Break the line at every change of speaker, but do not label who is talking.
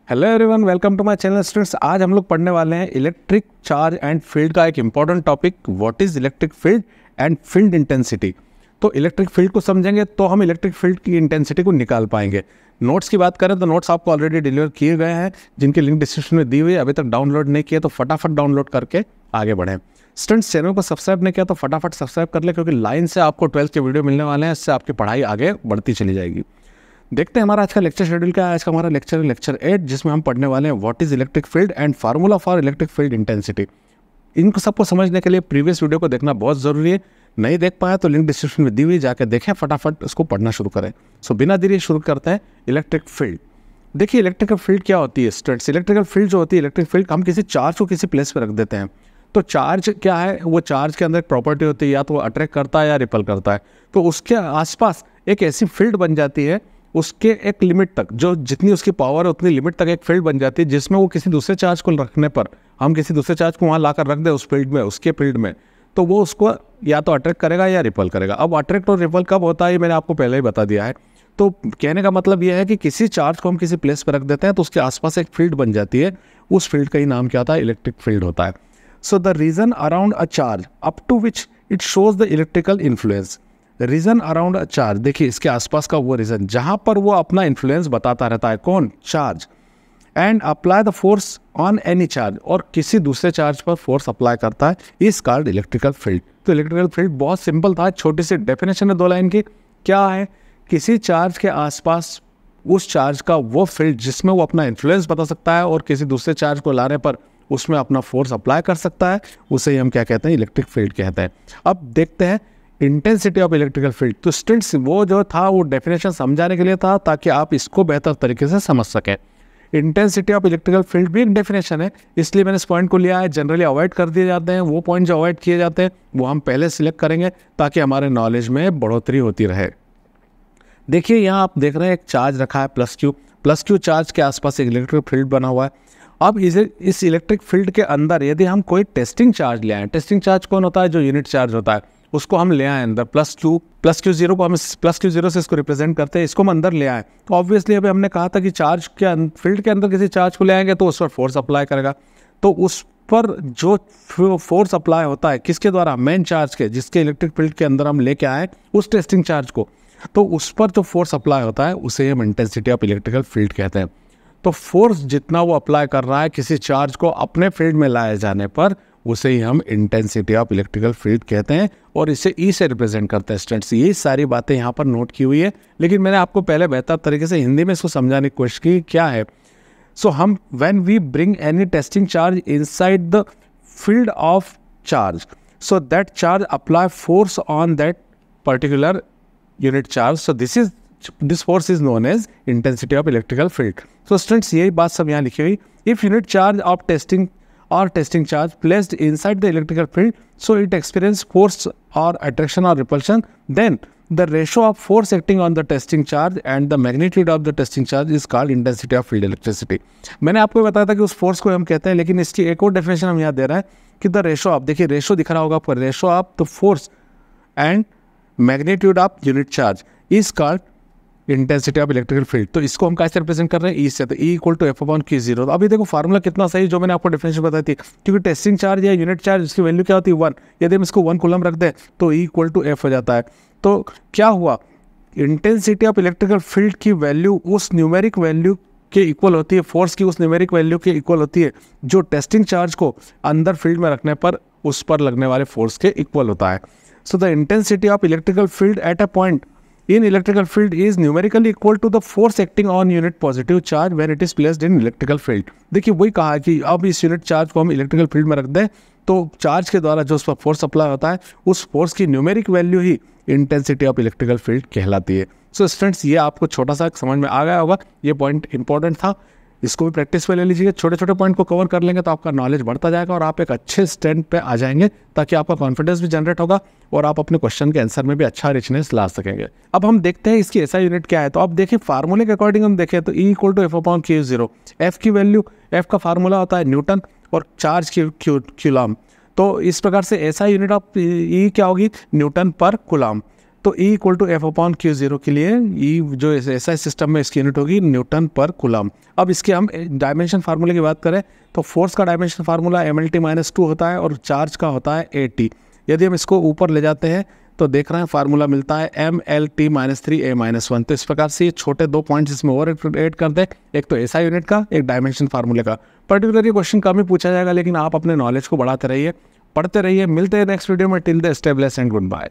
Hello everyone, welcome to my channel students. आज हम लोग पढ़ने वाले हैं इलेक्ट्रिक चार्ज एंड फील्ड का एक important topic, what is electric field and field intensity. तो इलेक्ट्रिक फील्ड को समझेंगे तो हम इलेक्ट्रिक फील्ड की इंटेंसिटी को निकाल पाएंगे। नोट्स की बात करें तो नोट्स आपको ऑलरेडी डिलीवर किए गए हैं, जिनकी लिंक डिस्क्रिप्शन में दी हुई है। अभी तक डाउनलोड नहीं किया तो फटाफट डाउनलोड करके आगे बढ़ें। स्टूडेंट्स, चैनल को सब्सक्राइब नहीं किया तो फटाफट सब्सक्राइब कर ले, क्योंकि लाइन से आपको 12th के वीडियो मिलने वाले हैं। इससे आपकी पढ़ाई आगे बढ़ती चली जाएगी। देखते हैं हमारा आज का लेक्चर शेड्यूल क्या है। आज का हमारा लेक्चर 8, जिसमें हम पढ़ने वाले हैं what is electric field and formula for electric field intensity. इनको सबको समझने के लिए प्रीवियस वीडियो को देखना बहुत जरूरी है। नहीं देख पाया तो लिंक डिस्क्रिप्शन में दी हुई, जाकर देखें, फटाफट उसको पढ़ना शुरू करें। सो बिना देरी शुरू करते हैं इलेक्ट्रिक फील्ड। देखिए इलेक्ट्रिकल फील्ड क्या होती है स्टूडेंट्स। इलेक्ट्रिकल फील्ड जो होती है, इलेक्ट्रिक फील्ड हम किसी चार्ज को किसी प्लेस पर रख देते हैं। तो चार्ज क्या है, वो चार्ज के अंदर एक प्रॉपर्टी होती है, या तो वो अट्रैक्ट करता है या रिपल करता है। तो उसके आसपास एक ऐसी फील्ड बन जाती है, उसके एक लिमिट तक, जो जितनी उसकी पावर है उतनी लिमिट तक एक फील्ड बन जाती है, जिसमें वो किसी दूसरे चार्ज को रखने पर, हम किसी दूसरे चार्ज को वहाँ लाकर रख दें उस फील्ड में, उसके फील्ड में, तो वो उसको या तो अट्रैक्ट करेगा या रिपल करेगा। अब अट्रैक्ट और रिपल कब होता है ये मैंने आपको पहले ही बता दिया है। तो कहने का मतलब यह है कि किसी चार्ज को हम किसी प्लेस पर रख देते हैं तो उसके आसपास एक फील्ड बन जाती है। उस फील्ड का ही नाम क्या होता है, इलेक्ट्रिक फील्ड होता है। So the region around a charge up to which it shows the electrical influence. Region around a charge, देखिए इसके आसपास का वो रीजन जहां पर वो अपना इन्फ्लुएंस बताता रहता है, कौन, charge. And apply the force on any charge, और किसी दूसरे चार्ज पर फोर्स अप्लाई करता है, इज कॉल्ड इलेक्ट्रिकल फील्ड। तो इलेक्ट्रिकल फील्ड बहुत सिंपल था, छोटी सी डेफिनेशन है 2 लाइन की। क्या है, किसी चार्ज के आसपास उस चार्ज का वो फील्ड जिसमें वो अपना इन्फ्लुएंस बता सकता है और किसी दूसरे चार्ज को लाने पर उसमें अपना फोर्स अप्लाई कर सकता है, उसे ही हम क्या कहते हैं, इलेक्ट्रिक फील्ड कहते हैं। अब देखते हैं इंटेंसिटी ऑफ इलेक्ट्रिकल फील्ड। तो स्टूडेंट्स, वो जो था वो डेफिनेशन समझाने के लिए था, ताकि आप इसको बेहतर तरीके से समझ सकें। इंटेंसिटी ऑफ इलेक्ट्रिकल फील्ड भी एक डेफिनेशन है, इसलिए मैंने इस पॉइंट को लिया है। जनरली अवॉइड कर दिए जाते हैं, वो पॉइंट जो अवॉइड किए जाते हैं वो हम पहले सिलेक्ट करेंगे, ताकि हमारे नॉलेज में बढ़ोतरी होती रहे। देखिए यहाँ आप देख रहे हैं एक चार्ज रखा है प्लस क्यू चार्ज के आसपास एक इलेक्ट्रिक फील्ड बना हुआ है। अब इस इलेक्ट्रिक फील्ड के अंदर यदि हम कोई टेस्टिंग चार्ज ले आए, टेस्टिंग चार्ज कौन होता है, जो यूनिट चार्ज होता है, उसको हम ले आए अंदर, प्लस क्यू जीरो को हम प्लस क्यू जीरो से इसको रिप्रेजेंट करते हैं, इसको हम अंदर ले आए। तो ऑब्वियसली अभी हमने कहा था कि चार्ज के फील्ड के अंदर किसी चार्ज को ले आएंगे तो उस पर फोर्स अप्लाई करेगा। तो उस पर जो फोर्स अप्लाई होता है किसके द्वारा, मेन चार्ज के, जिसके इलेक्ट्रिक फील्ड के अंदर हम लेके आए उस टेस्टिंग चार्ज को, तो उस पर जो फोर्स अप्लाई होता है उसे हम इंटेंसिटी ऑफ इलेक्ट्रिकल फील्ड कहते हैं। तो फोर्स जितना वो अप्लाई कर रहा है किसी चार्ज को अपने फील्ड में लाए जाने पर, उसे ही हम इंटेंसिटी ऑफ इलेक्ट्रिकल फील्ड कहते हैं, और इसे ई से रिप्रेजेंट करते हैं। स्टूडेंट्स, ये सारी बातें यहाँ पर नोट की हुई है, लेकिन मैंने आपको पहले बेहतर तरीके से हिंदी में इसको समझाने की कोशिश की। क्या है, सो हम when we bring any testing charge inside the field of charge, so that charge apply force on that particular unit charge, so this force is known as intensity of electrical field. So students, यही बात सब यहाँ लिखी हुई। If unit charge of testing charge placed inside the electrical field, so it experience force or attraction or repulsion, then the ratio of force acting on the testing charge and the magnitude of the testing charge is called intensity of field electricity. मैंने आपको बताया था कि उस force को हम कहते हैं, लेकिन इसकी एक और डेफिनेशन हम यहाँ दे रहे हैं कि द रेशो ऑफ, देखिए रेशो दिख रहा होगा आपको, ratio of the force and magnitude of unit charge is called intensity of electrical field. तो इसको हम कैसे रिप्रेजेंट कर रहे हैं, ई से, तो E equal to F upon Q zero. तो अभी देखो फार्मूला कितना सही, जो मैंने आपको डेफिनेशन बताई थी, क्योंकि टेस्टिंग चार्ज या यूनिट चार्ज इसकी वैल्यू क्या होती है, 1। यदि हम इसको 1 कूलम रख दें तो ई इक्वल टू एफ हो जाता है। तो क्या हुआ, इंटेंसिटी ऑफ इलेक्ट्रिकल फील्ड की वैल्यू उस न्यूमेरिक वैल्यू के इक्वल होती है, फोर्स की उस न्यूमेरिक वैल्यू के इक्वल होती है, जो टेस्टिंग चार्ज को अंदर फील्ड में रखने पर उस पर लगने वाले फोर्स के इक्वल होता है। So the intensity of electrical field at a point in electrical field is numerically equal to the force acting on unit positive charge when it is placed in electrical field. देखिए वही कहा है कि अब इस unit charge को हम electrical field में रख दें तो चार्ज के द्वारा जो उस पर फोर्स अप्लाई होता है, उस फोर्स की numeric value he intensity of electrical field कहलाती है। सो स्टूडेंट्स, ये आपको छोटा सा समझ में आ गया होगा, ये पॉइंट इंपॉर्टेंट था, इसको भी प्रैक्टिस पे ले लीजिए। छोटे छोटे पॉइंट को कवर कर लेंगे तो आपका नॉलेज बढ़ता जाएगा और आप एक अच्छे स्टैंड पे आ जाएंगे, ताकि आपका कॉन्फिडेंस भी जनरेट होगा और आप अपने क्वेश्चन के आंसर में भी अच्छा रिचनेस ला सकेंगे। अब हम देखते हैं इसकी ऐसा यूनिट क्या है। तो आप देखिए फार्मूले के अकॉर्डिंग हम देखें तो E equal to F upon Q zero. F की वैल्यू, एफ का फार्मूला होता है न्यूटन और चार्ज की कूलम। तो इस प्रकार से ऐसा यूनिट ऑफ ई क्या होगी, न्यूटन पर कूलम। तो E इक्वल टू F/Q0 के लिए E जो SI सिस्टम में इसकी यूनिट होगी न्यूटन पर कूलम। अब इसके हम डायमेंशन फार्मूले की बात करें तो फोर्स का डायमेंशन फार्मूला mLT-2 होता है और चार्ज का होता है AT। यदि हम इसको ऊपर ले जाते हैं तो देख रहे हैं फार्मूला मिलता है mLT-3A-1। तो इस प्रकार से ये छोटे 2 पॉइंट्स इसमें और ऐड कर दे, एक तो SI यूनिट का, एक डायमेंशन फार्मूले का। पर्टिकुलर ये क्वेश्चन कम ही पूछा जाएगा, लेकिन आप अपने नॉलेज को बढ़ाते रहिए, पढ़ते रहिए। मिलते हैं नेक्स्ट वीडियो में। Till the stay blessed and good bye.